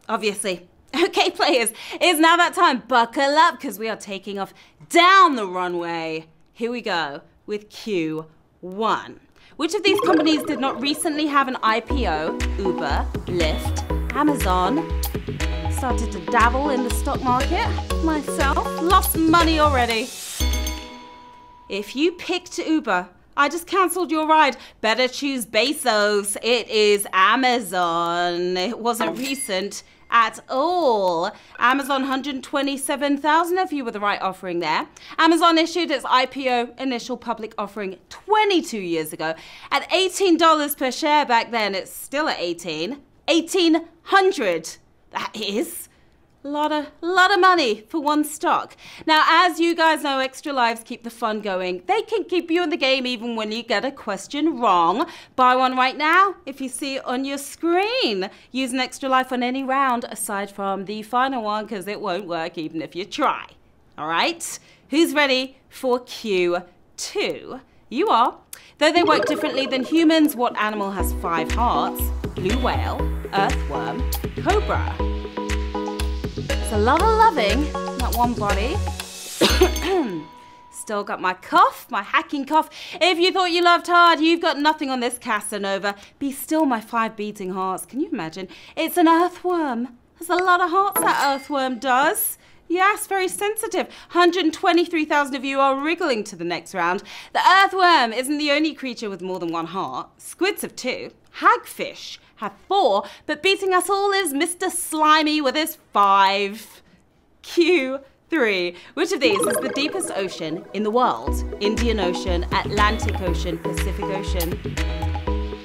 Obviously. Okay, players, it's now that time. Buckle up, because we are taking off down the runway. Here we go with Q1. Which of these companies did not recently have an IPO? Uber, Lyft, Amazon. Started to dabble in the stock market myself. Lost money already. If you picked Uber, I just cancelled your ride. Better choose Bezos. It is Amazon. It wasn't recent at all. Amazon, 127,000 of you were the right offering there. Amazon issued its IPO initial public offering 22 years ago at $18 per share back then. It's still at 1,800. That is a lot of money for one stock. Now, as you guys know, Extra Lives keep the fun going. They can keep you in the game even when you get a question wrong. Buy one right now if you see it on your screen. Use an Extra Life on any round aside from the final one, because it won't work even if you try. All right? Who's ready for Q2? You are. Though they work differently than humans, what animal has 5 hearts? Blue whale, earthworm, cobra. It's a lot of loving, that one body. Still got my cough, my hacking cough. If you thought you loved hard, you've got nothing on this Casanova. Be still, my 5 beating hearts. Can you imagine? It's an earthworm. There's a lot of hearts that earthworm does. Yes, very sensitive. 123,000 of you are wriggling to the next round. The earthworm isn't the only creature with more than 1 heart. Squids have 2. Hagfish have 4. But beating us all is Mr. Slimy with his 5. Q3. Which of these is the deepest ocean in the world? Indian Ocean, Atlantic Ocean, Pacific Ocean.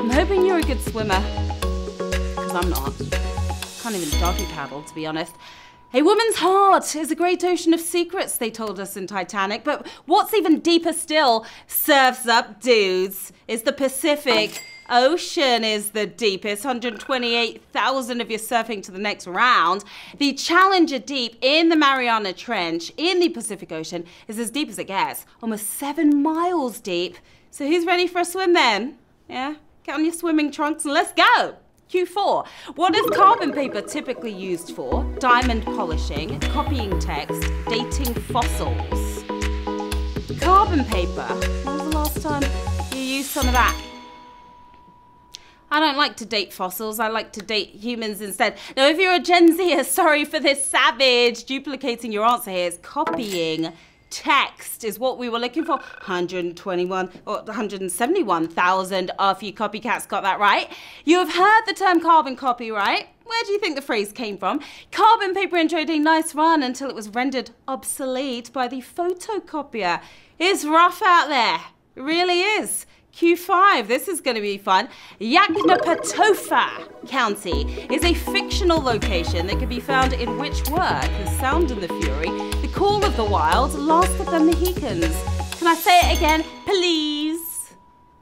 I'm hoping you're a good swimmer, because I'm not. Can't even doggy paddle, to be honest. A woman's heart is a great ocean of secrets, they told us in Titanic. But what's even deeper still, surf's up, dudes, is the Pacific Ocean is the deepest. 128,000 of you surfing to the next round. The Challenger Deep in the Mariana Trench in the Pacific Ocean is as deep as it gets. Almost 7 miles deep. So who's ready for a swim then? Yeah? Get on your swimming trunks and let's go! Q4. What is carbon paper typically used for? Diamond polishing, copying text, dating fossils. Carbon paper. When was the last time you used some of that? I don't like to date fossils. I like to date humans instead. Now, if you're a Gen Zer, sorry for this savage. Duplicating your answer here is copying text is what we were looking for. 121 or 171,000 of you copycats got that right. You have heard the term carbon copy, right? Where do you think the phrase came from? Carbon paper enjoyed a nice run until it was rendered obsolete by the photocopier. It's rough out there. It really is. Q5, this is going to be fun. Yoknapatawpha County is a fictional location that can be found in which work? The Sound and the Fury, The Call of the Wild, Last of the Mohicans. Can I say it again, please?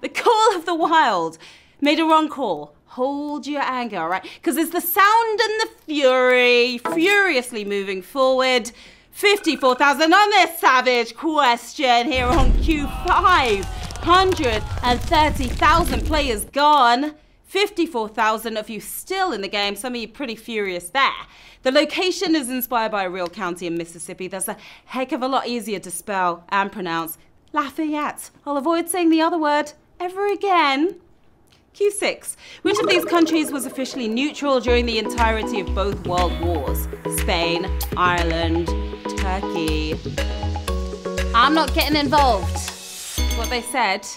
The Call of the Wild. Made a wrong call. Hold your anger, all right? Because it's The Sound and the Fury, furiously moving forward. 54,000 on this savage question here on Q5. 130,000 players gone. 54,000 of you still in the game. Some of you pretty furious there. The location is inspired by a real county in Mississippi that's a heck of a lot easier to spell and pronounce. Lafayette. I'll avoid saying the other word ever again. Q6. Which of these countries was officially neutral during the entirety of both world wars? Spain, Ireland, Turkey. I'm not getting involved. What they said.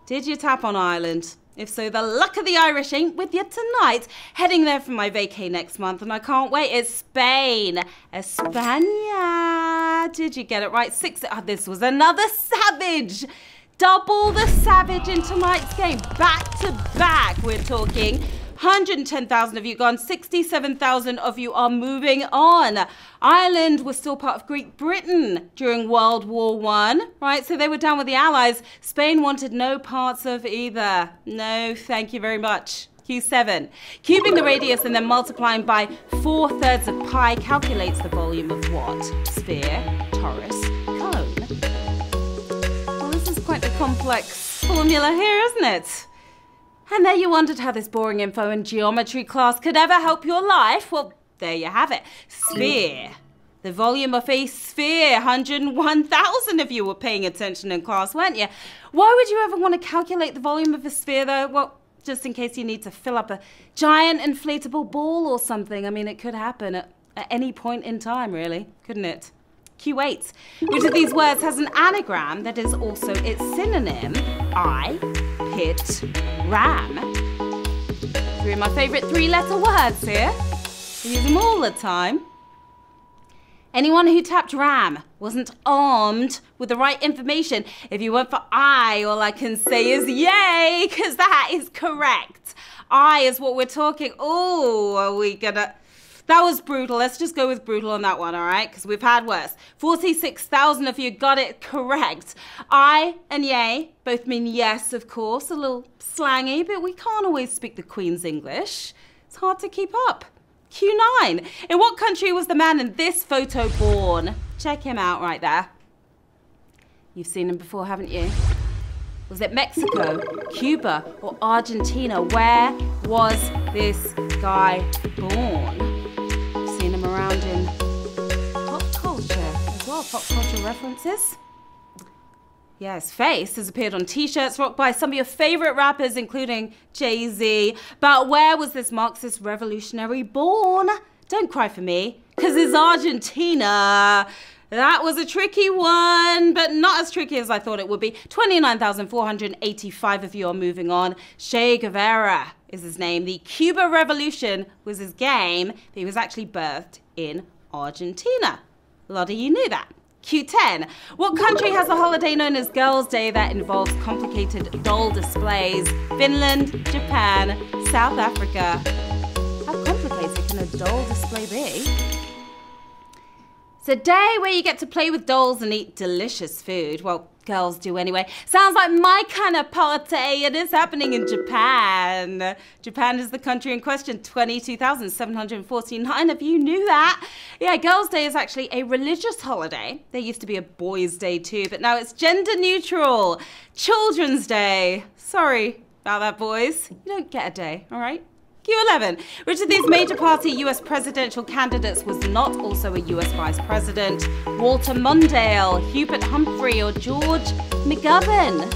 Did you tap on Ireland? If so, the luck of the Irish ain't with you tonight. Heading there for my vacay next month, and I can't wait. It's Spain. España. Did you get it right? 6. Oh, this was another savage. Double the savage in tonight's game. Back to back, we're talking. 110,000 of you gone, 67,000 of you are moving on. Ireland was still part of Great Britain during World War I, right? So they were down with the Allies. Spain wanted no parts of either. No, thank you very much. Q7. Cubing the radius and then multiplying by 4/3 of pi calculates the volume of what? Sphere, torus, cone. Well, this is quite a complex formula here, isn't it? And there you wondered how this boring info in geometry class could ever help your life? Well, there you have it. Sphere. The volume of a sphere. 101,000 of you were paying attention in class, weren't you? Why would you ever want to calculate the volume of a sphere, though? Well, just in case you need to fill up a giant inflatable ball or something. I mean, it could happen at any point in time, really, couldn't it? Q8. Which of these words has an anagram that is also its synonym? I, pit, ram. Three of my favourite three-letter words here. I use them all the time. Anyone who tapped ram wasn't armed with the right information. If you went for I, all I can say is yay, because that is correct. I is what we're talking. Oh, are we gonna... That was brutal. Let's just go with brutal on that one, all right? Because we've had worse. 46,000 of you got it correct. I and yay both mean yes, of course. A little slangy, but we can't always speak the Queen's English. It's hard to keep up. Q9. In what country was the man in this photo born? Check him out right there. You've seen him before, haven't you? Was it Mexico, Cuba, or Argentina? Where was this guy born? Seen him around in pop culture as well, pop culture references. Yeah, his face has appeared on t-shirts rocked by some of your favorite rappers, including Jay-Z. But where was this Marxist revolutionary born? Don't cry for me, because it's Argentina. That was a tricky one, but not as tricky as I thought it would be. 29,485 of you are moving on. Che Guevara is his name. The Cuba Revolution was his game, but he was actually birthed in Argentina. A lot of you knew that. Q10. What country has a holiday known as Girls' Day that involves complicated doll displays? Finland, Japan, South Africa. How complicated can a doll display be? It's a day where you get to play with dolls and eat delicious food. Well, girls do anyway. Sounds like my kind of party. It is happening in Japan. Japan is the country in question. 22,749 of you knew that. Yeah, Girls' Day is actually a religious holiday. There used to be a Boys' Day too, but now it's gender neutral. Children's Day. Sorry about that, boys. You don't get a day, all right? Q11. Which of these major party US presidential candidates was not also a US vice president? Walter Mondale, Hubert Humphrey, or George McGovern?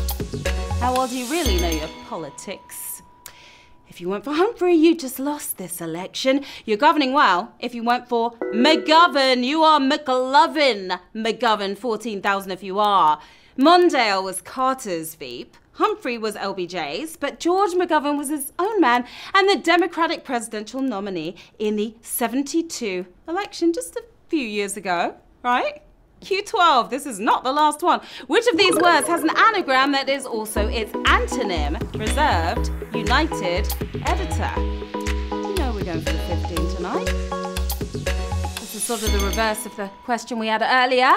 How well do you really know your politics? If you went for Humphrey, you just lost this election. You're governing well. If you went for McGovern, you are McLovin. McGovern, 14,000 if you are. Mondale was Carter's Veep. Humphrey was LBJ's, but George McGovern was his own man and the Democratic presidential nominee in the 72 election just a few years ago, right? Q12, this is not the last one. Which of these words has an anagram that is also its antonym? Reserved, united, editor. You know we're going for the 15 tonight. This is sort of the reverse of the question we had earlier.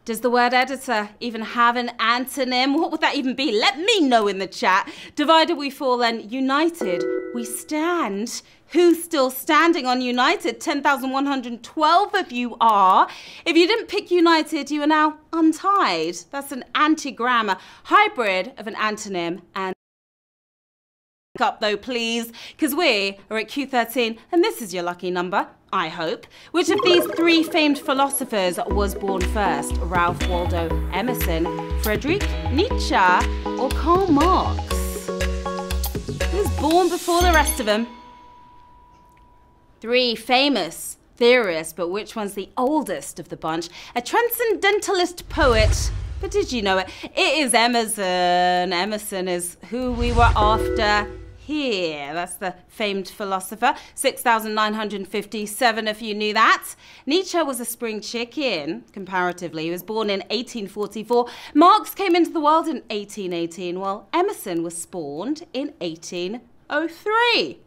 Does the word editor even have an antonym? What would that even be? Let me know in the chat. Divided we fall, then united we stand. Who's still standing on united? 10,112 of you are. If you didn't pick united, you are now untied. That's an anti-grammar, hybrid of an antonym and up though, please, because we are at Q13 and this is your lucky number, I hope. Which of these three famed philosophers was born first? Ralph Waldo Emerson, Friedrich Nietzsche, or Karl Marx? Who was born before the rest of them? Three famous theorists, but which one's the oldest of the bunch? A transcendentalist poet. But did you know it? It is Emerson. Emerson is who we were after here. That's the famed philosopher. 6,957 if you knew that. Nietzsche was a spring chicken, comparatively. He was born in 1844. Marx came into the world in 1818, while Emerson was spawned in 1803.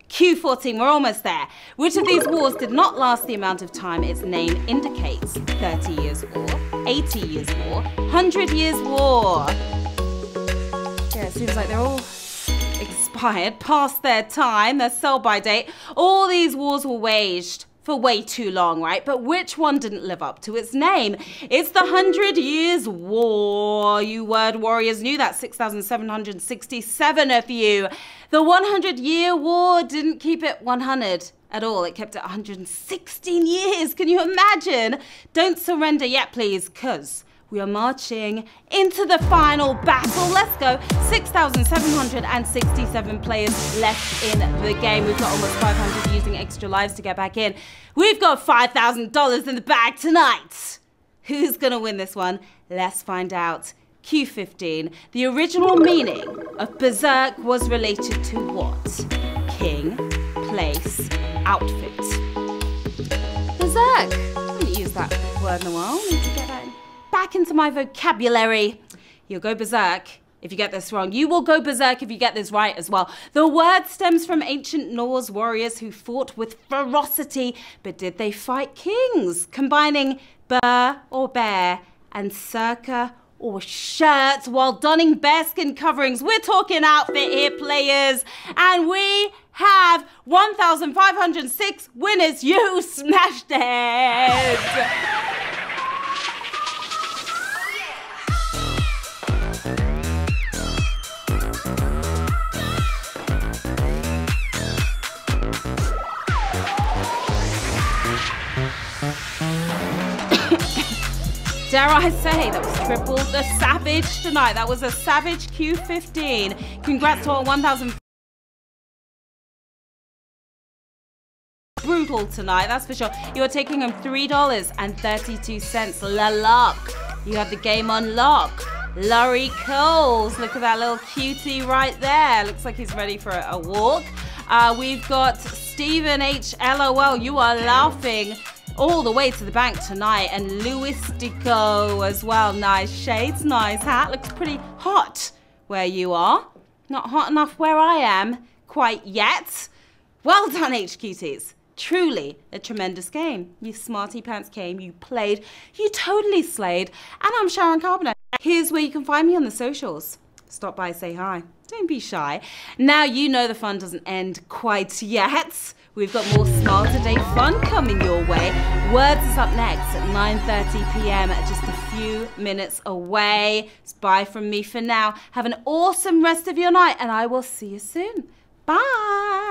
Q14, we're almost there. Which of these wars did not last the amount of time its name indicates? 30 Years' War, 80 Years' War, 100 Years' War. Yeah, it seems like they're all expired, past their time, their sell-by date. All these wars were waged for way too long, right? But which one didn't live up to its name? It's the 100 Years' War. You word warriors knew that. 6,767 of you. The 100-year war didn't keep it 100 at all. It kept it 116 years. Can you imagine? Don't surrender yet, please, because we are marching into the final battle. Let's go. 6,767 players left in the game. We've got almost 500 using extra lives to get back in. We've got $5,000 in the bag tonight. Who's going to win this one? Let's find out. Q15. The original meaning of berserk was related to what? King, place, outfit. Berserk. I haven't used that word in a while. Need to get that back into my vocabulary. You'll go berserk if you get this wrong. You will go berserk if you get this right as well. The word stems from ancient Norse warriors who fought with ferocity, but did they fight kings? Combining bur or bear and circa or shirt while donning bearskin coverings. We're talking outfit here, players. And we have 1,506 winners. You smashed it. Dare I say, that was triple the savage tonight. That was a savage Q15. Congrats to our 1,000. Brutal tonight, that's for sure. You're taking home $3.32. La luck. You have the game on lock. Laurie Coles, look at that little cutie right there. Looks like he's ready for a walk. We've got Stephen H. LOL. You are laughing all the way to the bank tonight. And Louis Dico as well. Nice shades, nice hat. Looks pretty hot where you are. Not hot enough where I am quite yet. Well done, HQTs. Truly a tremendous game. You smarty pants came, you played, you totally slayed. And I'm Sharon Carbonet. Here's where you can find me on the socials. Stop by, say hi. Don't be shy. Now you know the fun doesn't end quite yet. We've got more Smarter Day fun coming your way. Words is up next at 9:30 p.m. just a few minutes away. It's bye from me for now. Have an awesome rest of your night and I will see you soon. Bye.